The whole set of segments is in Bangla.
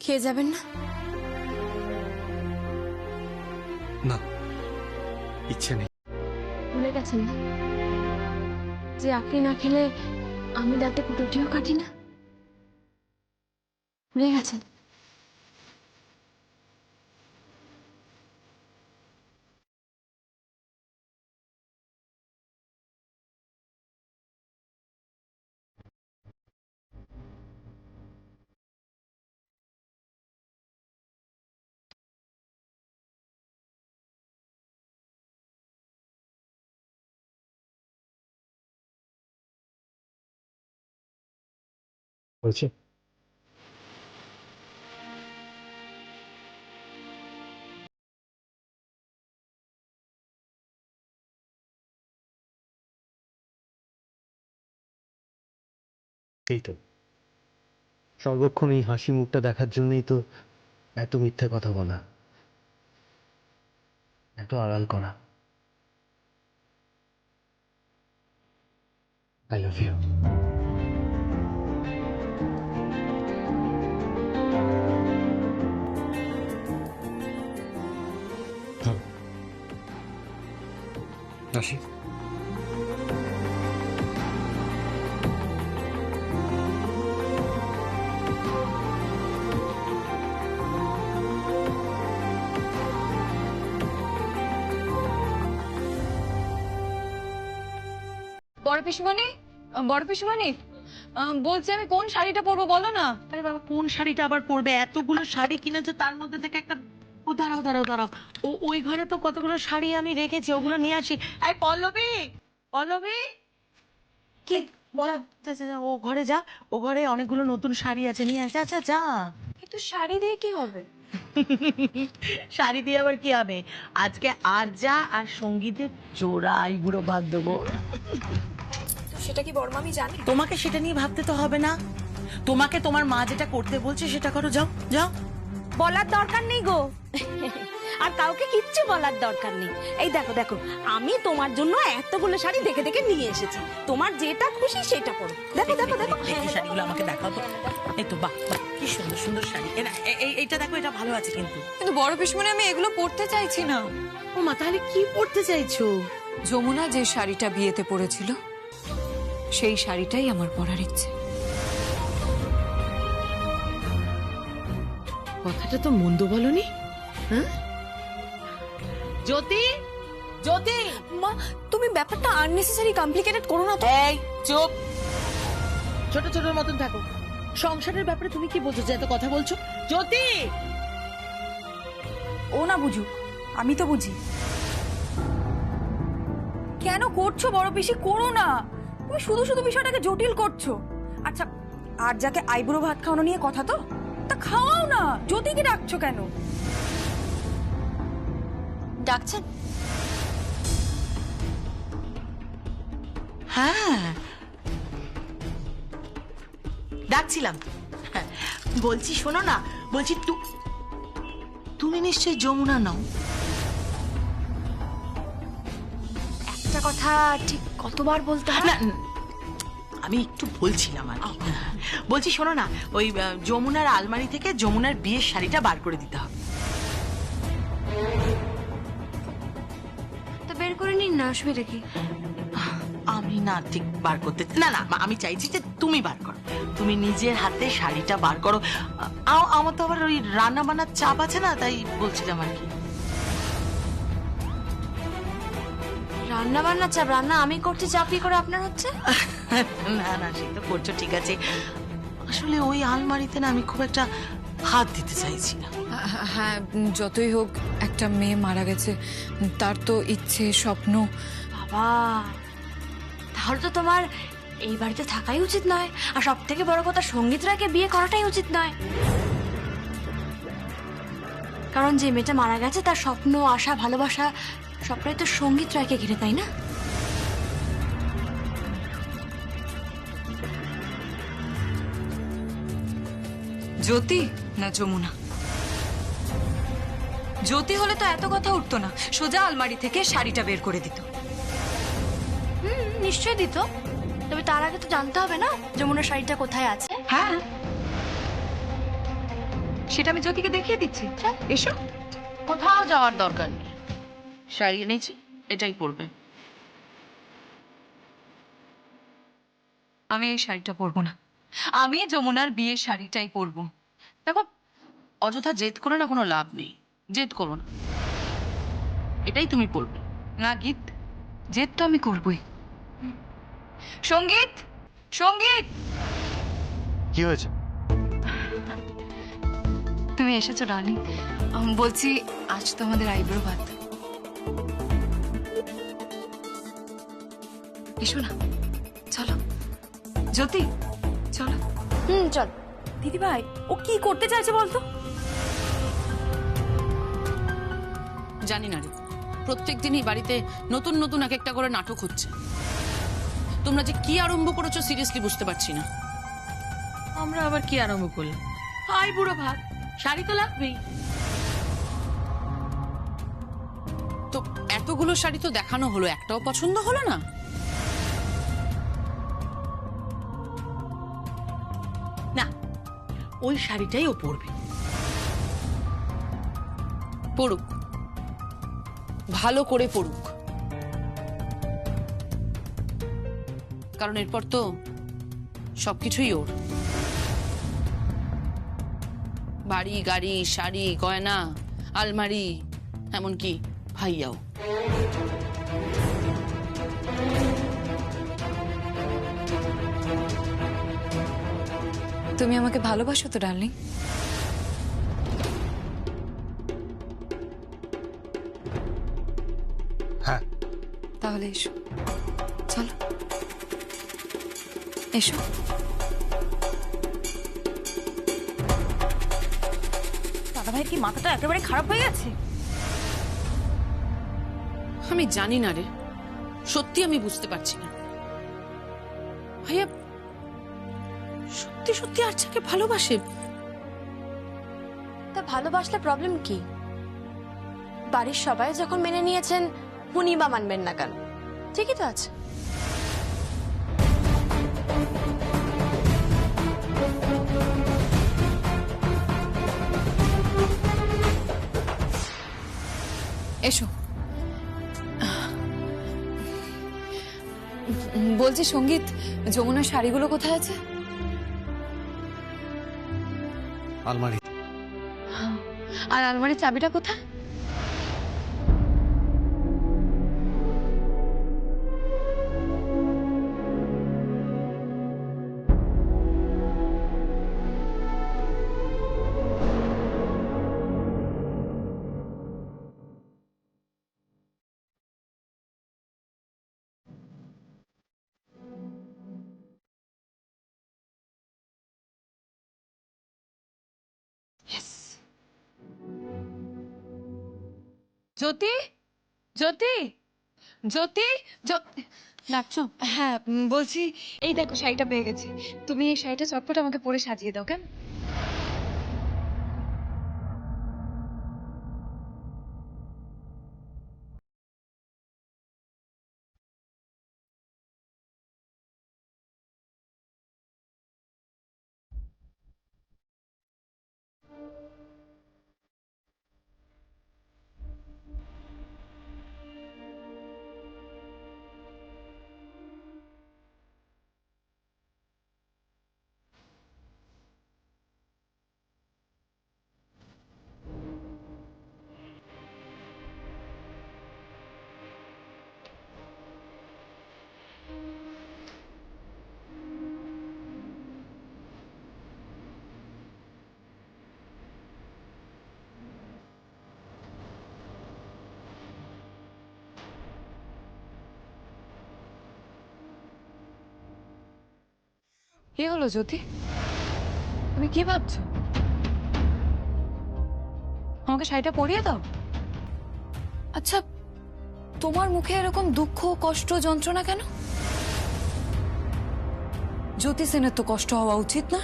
খেয়ে যাবেন না? না, ইচ্ছে নেই। ভুলে গেছেন না যে আপনি না খেলে আমি দাঁতে কুটোটিও কাটি না? ভুলে গেছেন? বলছি এই তো সর্বক্ষণ এই হাসি মুখটা দেখার জন্যই তো এত মিথ্যে কথা বলা, এত আড়াল করা। I love you. আসি। বড় পিসিমণি, বড় পিসিমণি, বলছি আমি কোন শাড়িটা পরবো বলো না। আরে বাবা, কোন শাড়িটা আবার পরবে? এতগুলো শাড়ি কিনেছো, তার মধ্যে থেকে একটা... ও দাঁড়াও দাঁড়াও দাঁড়াও, ওই ঘরে তো কতগুলো শাড়ি আমি রেখেছি, ওগুলো নিয়ে আসি। এই পল্লবী, পল্লবী, কি বলা? ও ঘরে যা, ও ঘরে অনেকগুলো নতুন শাড়ি আছে, নিয়ে আসে। আচ্ছা যা। কিন্তু শাড়ি দিয়ে কি হবে? শাড়ি দিয়ে আবার কি হবে? আজকে আর যা আর সঙ্গীতের জোড়া আইবুড়ো ভাত দেবো। সেটা কি বড় মামি জানে? তোমাকে সেটা নিয়ে ভাবতে তো হবে না। তোমাকে তোমার মা যেটা করতে বলছে সেটা করো, যাও যাও। বলার দরকার নেই গো, আর কাউকে কিচ্ছু বলার দরকার নেই। এই দেখো দেখো, আমি তোমার জন্য এতগুলো শাড়ি দেখে দেখে নিয়ে এসেছি, তোমার যেটা খুশি সেটা পরো। দেখো দেখো দেখো, এই শাড়িগুলো আমাকে দেখাও তো। এই তো, বাহ বাহ, কি সুন্দর সুন্দর শাড়ি। এইটা দেখো, এটা ভালো আছে কিন্তু। কিন্তু বড় পিসিমণি আমি এগুলো পরতে চাইছি না। ও মা, তাহলে কি পরতে চাইছো? যমুনা যে শাড়িটা বিয়েতে পরেছিল সেই শাড়িটাই আমার পরার ইচ্ছে। কথাটা তো মন্দ বলনি। হ্যাঁ জ্যোতি, জ্যোতি, মা, তুমি ব্যাপারটা আননেসেসারি কমপ্লিকেটেড করো না তো। এই চুপ, ছোট ছোট মতন থাকো। সংসারের ব্যাপারে তুমি কি বলছো যে এত কথা বলছো? জ্যোতি, ও না বুঝুক, আমি তো বুঝি। কেন করছো বড় পিসি? করো না, তুমি শুধু শুধু বিষয়টাকে জটিল করছো। আচ্ছা, আর যাকে আইবুড়ো ভাত খাওয়ানো নিয়ে কথা, তো তা খাওয়াও না, জ্যোতিকে ডাকছো কেন? ডাকছেন? হ্যাঁ ডাকছিলাম। বলছি শোনো না, বলছি তুমি নিশ্চয়ই যমুনা নও? একটা কথা ঠিক কতবার বলতে হয়? না, আমি একটু বলছিলাম আর কি। বলছি শোনো না, ওই যমুনার আলমারি থেকে যমুনার বিয়ের শাড়িটা বার করে দিতে হবে। তো বের করে নিন না, অসুবিধা কি? আমি না ঠিক বার করতে, না না, আমি চাইছি যে তুমি বার করো, তুমি নিজের হাতে শাড়িটা বার করো। আমার তো আবার ওই রান্না বান্নার চাপ আছে না, তাই বলছিলাম আর কি। রান্না বান্না চাপ? রান্না আমি করছি, চাপি করে আপনার হচ্ছে? না না, সে তো করছো ঠিক আছে, আসলে ওই আলমারিতে না আমি খুব একটা হাত দিতে চাইছি না। হ্যাঁ, যতই হোক একটা মেয়ে মারা গেছে, তার তো ইচ্ছে স্বপ্ন। বাবা, তাহলে তো তোমার এই বাড়িতে থাকাই উচিত নয়, আর সব থেকে বড় কথা সঙ্গীত রায়কে বিয়ে করাটাই উচিত নয়। কারণ যে মেয়েটা মারা গেছে তার স্বপ্ন, আশা, ভালোবাসা সবটাই তো সঙ্গীত রায়কে ঘিরে, তাই না? জ্যোতি না যমুনা? জ্যোতি হলে তো এত কথা উঠতো না, সোজা আলমারি থেকে শাড়িটা বের করে দিত। নিশ্চয়ই দিত, তবে তার আগে তো জানতে হবে না যমুনার শাড়িটা কোথায় আছে। হ্যাঁ, সেটা আমি জ্যোতিকে দেখিয়ে দিচ্ছি। এসো। কোথাও যাওয়ার দরকার নেই, শাড়ি এনেছি, এটাই পরবে। আমি এই শাড়িটা পরবো না, আমি যমুনার বিয়ের শাড়িটাই পরবো। দেখো, অযথা জেদ করে না কোনো লাভ নেই, জেদ করো না, এটাই তুমি পরবে। না গীত, জেদ তো আমি করবই। সঙ্গীত, সঙ্গীত, কি হয়েছে? তুমি এসেছো ডার্লিং। বলছি আজ তো আমাদের আইব্রো ভাত, এসো না, চলো। জ্যোতি চলো। চল। দিদি ভাই, ও কি করতে চাইছে বলতো? জানি না রে, প্রত্যেক দিনই বাড়িতে নতুন নতুন এক একটা করে নাটক হচ্ছে। তোমরা যে কি আরম্ভ করেছো সিরিয়াসলি বুঝতে পারছি না। আমরা আবার কি আরম্ভ করলাম? হাই বুড়ো ভাত, শাড়ি তো লাগবেই। তো এতগুলো শাড়ি তো দেখানো হলো, একটাও পছন্দ হলো না? না, ওই শাড়িটাই ও পরবে। পড়ুক, ভালো করে পড়ুক, কারণ এরপর তো সবকিছুই ওর। বাড়ি, গাড়ি, শাড়ি, গয়না, আলমারি, এমনকি ভাইয়াও। তুমি আমাকে ভালোবাসো তো ডার্লিং? হ্যাঁ। তাহলে এসো, চলো এসো। দাদা ভাইয়ের কি মাথাটা একেবারে খারাপ হয়ে গেছে? আমি জানি না রে, সত্যি আমি বুঝতে পারছি না। ভাইয়া সত্যি সত্যি আর্চাকে ভালোবাসে? তা ভালোবাসলে প্রবলেম কি? বাড়ির সবাই যখন মেনে নিয়েছেন, উনি বা মানবেন না কেন? ঠিকই তো আছে। এসো। বলছি সঙ্গীত, যমুনার শাড়িগুলো কোথায় আছে? আলমারি। আর আলমারির চাবিটা কোথায়? জ্যোতি, জ্যোতি, জ্যোতি, ডাকছো? হ্যাঁ, বলছি এই দেখো শাড়িটা পেয়ে গেছি। তুমি এই শাড়িটা চটপট আমাকে পরে সাজিয়ে দাও, কেন? কি হলো জ্যোতি? তুমি কি ভাবছো? আমাকে শাড়িটা পরিয়ে দাও। আচ্ছা, তোমার মুখে এরকম দুঃখ, কষ্ট, যন্ত্রণা কেন? জ্যোতি সেনের তো কষ্ট হওয়া উচিত না?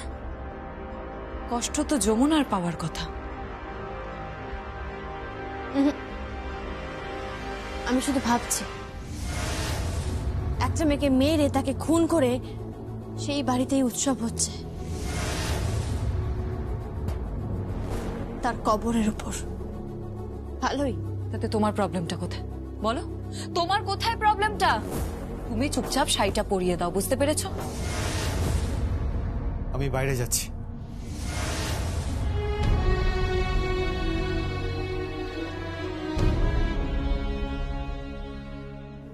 কষ্ট তো যমুনার পাওয়ার কথা। আমি শুধু ভাবছি, একটা মেয়েকে মেরে তাকে খুন করে সেই বাড়িতেই উৎসব হচ্ছে। তার কবরের উপর। ভালোই, তাতে তোমার প্রবলেমটা কোথায় বলো? তোমার কোথায় প্রবলেমটা? তুমি চুপচাপ শাড়িটা পরিয়ে দাও, বুঝতে পেরেছো? আমি বাইরে যাচ্ছি।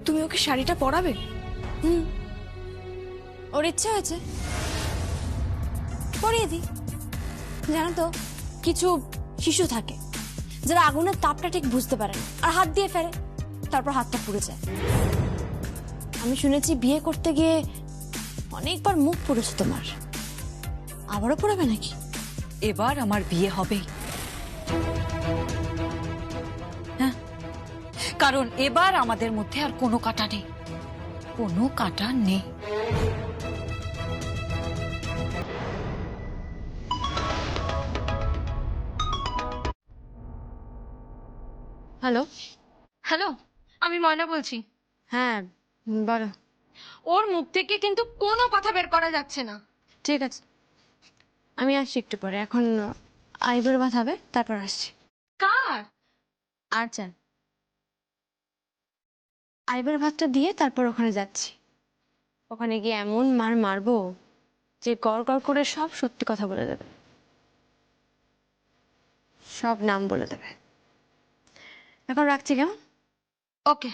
তুমি ওকে শাড়িটা পরাবে? ওর ইচ্ছা হয়েছে, পরিয়ে দিই। জানো তো, কিছু শিশু থাকে যারা আগুনের তাপটা ঠিক বুঝতে পারে না, আর হাত দিয়ে ফেলে, তারপর হাতটা পুড়ে যায়। আমি শুনেছি বিয়ে করতে গিয়ে অনেকবার মুখ পুড়েছে তোমার, আবারও পড়াবে নাকি? এবার আমার বিয়ে হবেই, হ্যাঁ, কারণ এবার আমাদের মধ্যে আর কোনো কাঁটা নেই, কোনো কাঁটা নেই। হ্যালো হ্যালো, আমি ময়না বলছি। হ্যাঁ বলো। ওর মুখ থেকে কিন্তু কোনো কথা বের করা যাচ্ছে না। ঠিক আছে, আমি আসছি একটু পরে। এখন আইবুড়ো ভাত হবে, তারপর আসছি। কার? আর চান আইবুড়ো ভাতটা দিয়ে তারপর ওখানে যাচ্ছি। ওখানে গিয়ে এমন মার মারবো যে গড় গড় করে সব সত্যি কথা বলে দেবে, সব নাম বলে দেবে। এখন রাখছি কেমন? ওকে।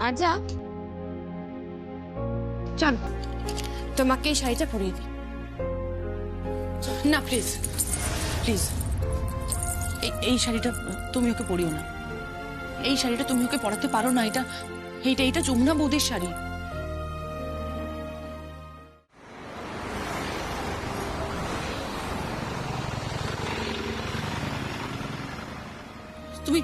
আর যা, চল তোমাকে এই শাড়িটা পরিয়ে দিই। না প্লিজ প্লিজ, এই শাড়িটা তুমি ওকে পরিও না। এই শাড়িটা তুমি ওকে পরাতে পারো না। এটা এইটা এটা যমুনা বৌদির শাড়ি। তুমি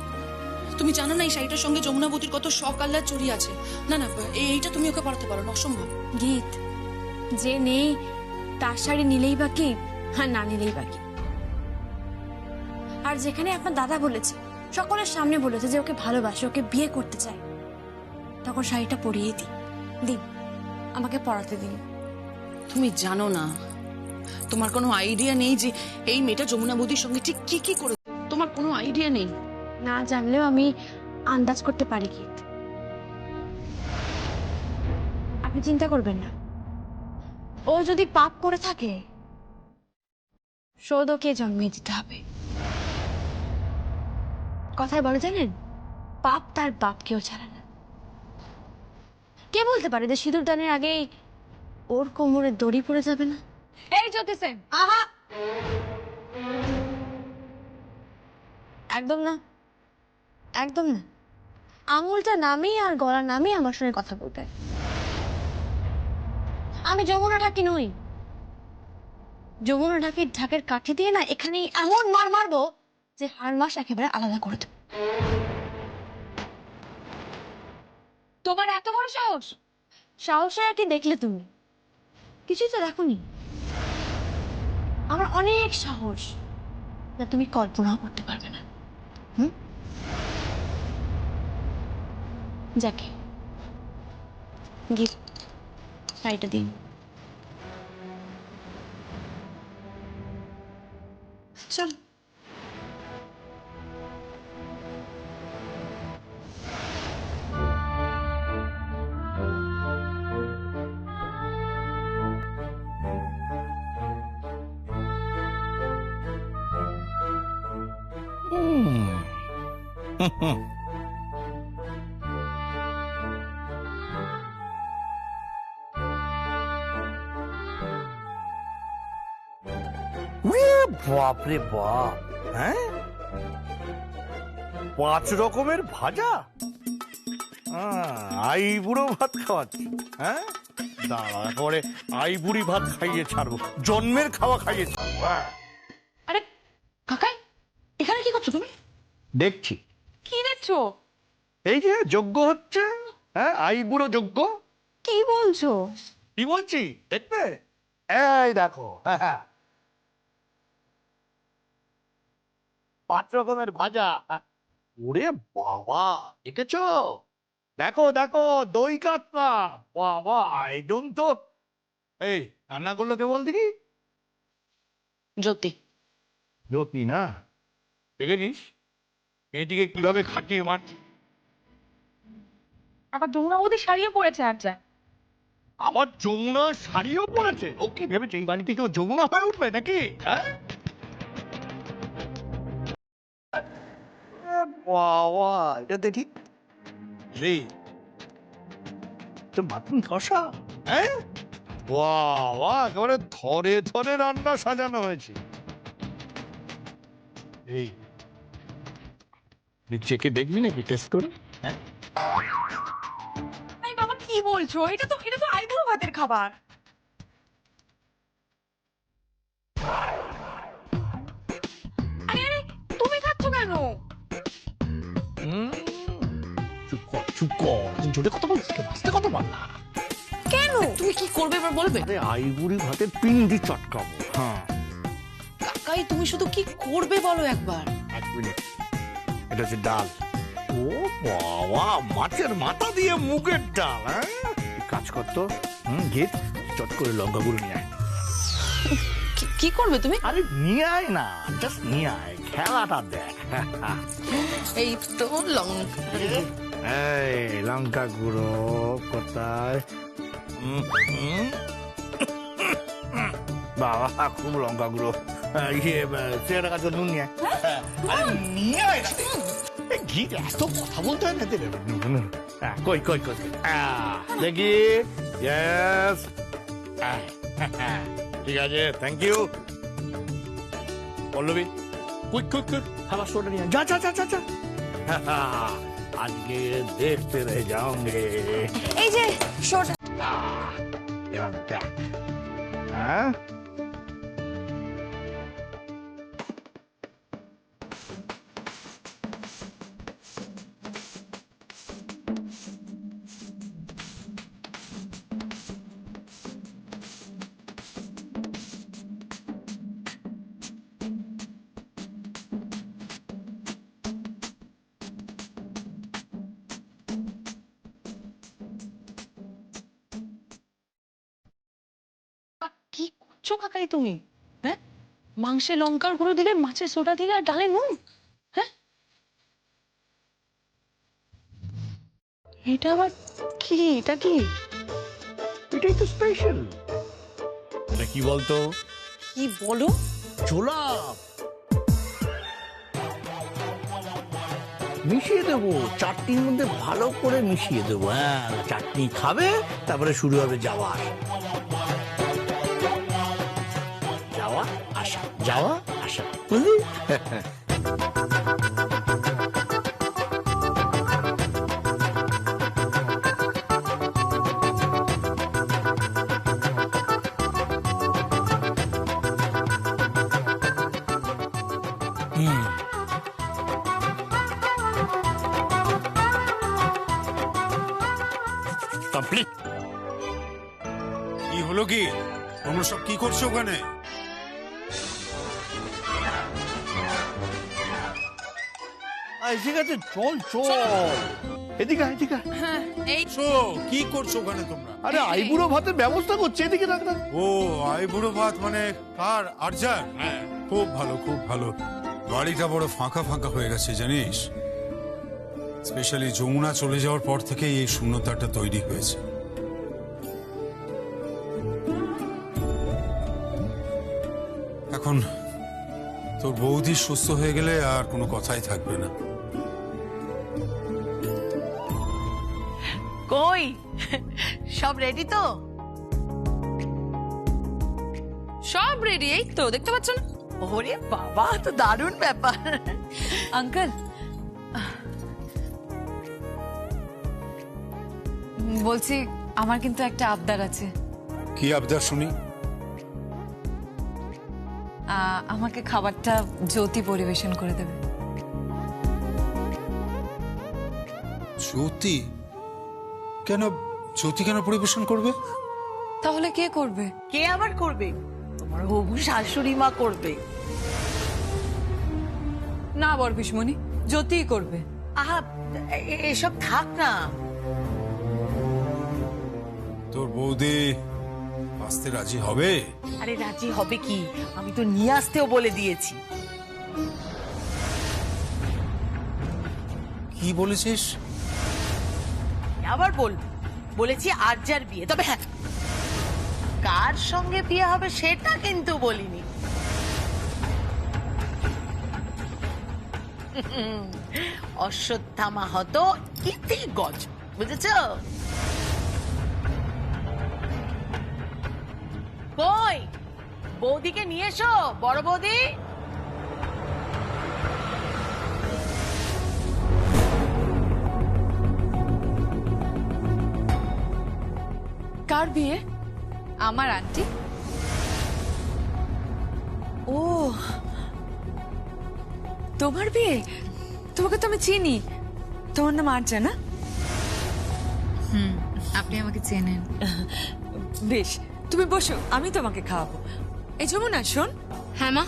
তুমি জানো না এই শাড়িটার সঙ্গে যমুনা বৌদির কত শখ আহ্লাদ জড়িয়ে আছে। না না, এইটা তুমি ওকে পরাতে পারো না, অসম্ভব। গীত, যে নেই তার শাড়ি নিলেই বা কি, আর না নিলেই বা কি। আর যেখানে আপনার দাদা বলেছে, সকলের সামনে বলেছে যে ওকে ভালোবাসে, ওকে বিয়ে করতে চায়, তখন শাড়িটা পরিয়ে দিন, আমাকে পরাতে দিন। তুমি জানো না, তোমার কোনো আইডিয়া নেই যে এই মেয়েটা যমুনা বৌদির সঙ্গে ঠিক কি কি করে। তোমার কোনো আইডিয়া নেই। না জানলেও আমি আন্দাজ করতে পারি। কি আপনি চিন্তা করবেন না, ও যদি পাপ করে থাকে শোধ ওকে জন্মিয়ে দিতে হবে। কথায় বলে জানেন, পাপ তার বাপকেও ছাড়ে না। কে বলতে পারে যে সিঁদুর দানের আগেই ওর কোমরে দড়ি পড়ে যাবে না? এই জ্যোতি সেন, আহা, একদম না, একদম না। আঙুলটা নামিয়ে আর গলা নামিয়ে আমার সঙ্গে কথা বলতে। আমি যমুনা ঢাকি নই। যমুনা ঢাকির ঢাকের কাঠি দিয়ে না এখানে এমন মার মারবো যে হাড় মাস একেবারে আলাদা করে দেবো। তোমার এত বড় সাহস! সাহসের আর কি দেখলে তুমি? কিছুই তো দেখোনি। আমার অনেক সাহস, যা তুমি কল্পনাও করতে পারবে না। যাকে গিফট শাড়িটা দিন। চল। বাপরে বাপ, হ্যাঁ 5 রকমের ভাজা। আই বুড়ো ভাত খাওয়াচ্ছি, হ্যাঁ দাঁড়া পরে আই বুড়ি ভাত খাইয়ে ছাড়বো, জন্মের খাওয়া খাইয়ে ছাড়বো। আরে কাকাই, এখানে কি করছো তুমি? দেখছি কি দেখছো? এই যে যজ্ঞ হচ্ছে, হ্যাঁ আই বুড়ো যজ্ঞ। কি বলছো? কি বলছি দেখবে? এই দেখো, 5 রকমের ভাজা। ওরে বাবা, দেখেছো? দেখো দেখো, দই কাতলা, বাবা আইডন তো। এই রান্না করলো কে বল দেখি? জ্যোতি। জ্যোতি না, দেখেছিস মেয়েটিকে কিভাবে খাটিয়ে মারছি। আবার যমুনা বৌদি শাড়িও পরেছে আর যা। আবার যমুনা শাড়িও পরেছে। ওকে ভেবেছে এই বাড়িতে কেউ যমুনা হয়ে উঠবে নাকি? হ্যাঁ বাবা, এটা দেখি রে, তো মাটন কষা। হ্যাঁ বাবা, একেবারে থরে থরে রান্না সাজানো হয়েছে। এই চেকে দেখবি নাকি টেস্ট করে? হ্যাঁ এই বাবা কি বলছো? এটা তো আইবুড়ো ভাতের খাবার। আরে আরে তুমি খাচ্ছ কেন? চুপ কর, চুপ কর, জোরে কথা বলছিস কেন? আস্তে কথা বল না। কেন তুমি কি করবে এবার বলবে? আরে আইবুড়ি ভাতের পিন্ডি চটকাবো। হ্যাঁ কাকাই তুমি শুধু কি করবে বলো একবার। এক মিনিট, এটা হচ্ছে ডাল। ও বাবা, মাছের মাথা দিয়ে মুগের ডাল। হ্যাঁ কাজ করতো, গিয়ে চট করে লঙ্কা গুঁড়ো নিয়ে আয়। কি করবে তুমি? আরে নিয়ে আয় না, জাস্ট নিয়ে আয়, খেলাটা দেখ। এই তো লঙ্কা। এই লঙ্কা গুঁড়ো কোথায়? বাবা খুব লঙ্কা গুঁড়ো। চেয়ারের কাছে নুন নিয়ে আয়। আরে নিয়ে আয় না। ঘি এত কথা বলতে হয় না। কই কই কই, দেখি। ইয়েস, ঠিক আছে, thank you. Pallavi quick quick quick, খাবার সোডা নিয়ে যা যা যা যা যা। আজকে দেখতে রয়ে যাওগে। এই যে সোডা। হ্যাঁ কি করছো কাকাই তুমি? হ্যাঁ, মাংসে লঙ্কার গুঁড়ো দিলে, মাছে সোডা দিলে, আর ডালে নুন। হ্যাঁ, এটা আবার কি? এটা কি? এটাই তো স্পেশাল। এটা কি বলতো? কি বলো? ছোলা মিশিয়ে দেবো চাটনির মধ্যে, ভালো করে মিশিয়ে দেবো। হ্যাঁ, চাটনি খাবে, তারপরে শুরু হবে যাওয়া যাওয়া আসা, যাওয়া আসা, বুঝলি? কমপ্লিট। কি হলো কি? তোমরা সব কি করছো ওখানে? ঠিক আছে, চল চল, এদিকে এদিকে। হ্যাঁ এই কি করছো ওখানে তোমরা? আরে আইবুড়ো ভাতের ব্যবস্থা করছে, এদিকে রাখ না। ও আইবুড়ো ভাত মানে কার? আরজার? হ্যাঁ, খুব ভালো খুব ভালো। বাড়িটা বড় ফাঁকা ফাঁকা হয়ে গেছে জানিস। স্পেশালি যমুনা চলে যাওয়ার পর থেকে এই শূন্যতাটা তৈরি হয়েছে। এখন তোর বৌদি সুস্থ হয়ে গেলে আর কোনো কথাই থাকবে না। কই সব রেডি তো? সব রেডি, এই তো দেখতে পাচ্ছ না? ওরে বাবা, তো দারুণ ব্যাপার। আঙ্কেল, বলছি আমার কিন্তু একটা আবদার আছে। কি আবদার শুনি? আমাকে খাবারটা জ্যোতি পরিবেশন করে দেবে। জ্যোতি? কেন জ্যোতি কেন পরিবেশন করবে? তাহলে কে করবে? কে আবার করবে? তোমার হবু শাশুড়ি মা করবে। না বরপিসমণি, জ্যোতিই করবে। আহা, এসব থাক না। তোর বৌদি আসতে রাজি হবে? আরে রাজি হবে কি, আমি তো নিয়ে আসতেও বলে দিয়েছি। কি বলেছিস? আবার বলেছি আর্যার বিয়ে, তবে হ্যাঁ কার সঙ্গে বিয়ে হবে সেটা কিন্তু বলিনি। অশ্বত্থামা হতো ইতি গজ, বুঝেছ? কই বৌদিকে নিয়ে এসো, বড় বৌদি। কার বিয়ে? আমার আন্টি। ও, তোমার বিয়ে? তোমাকে তো আমি চিনি, তোমার নাম আর্যা না? আপনি আমাকে চেনেন। বেশ, তুমি বসো, আমি তোমাকে খাওয়াবো। এই যমুনা শোন। হ্যাঁ মা।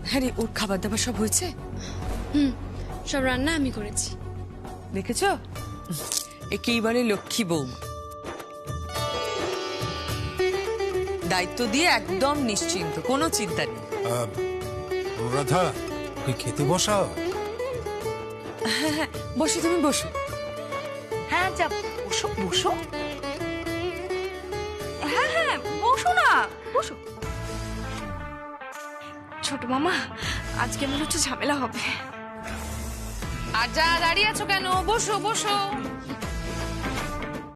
হ্যাঁ রে, ওর খাবার দাবার সব হয়েছে? সব রান্না আমি করেছি। দেখেছ, একেবারে লক্ষ্মী বৌমা। দায়িত্ব দিয়ে একদম নিশ্চিন্ত, কোনো চিন্তা নেই। অনুরাধা, তুই খেতে বসাও। হ্যাঁ, বসো, তুমি বসো। হ্যাঁ যা, বসো বসো। হ্যাঁ, বসো না, বসো। ছোট মামা, আজকে মনে হচ্ছে ঝামেলা হবে। আর যা দাঁড়িয়ে আছো কেন? বসো বসো।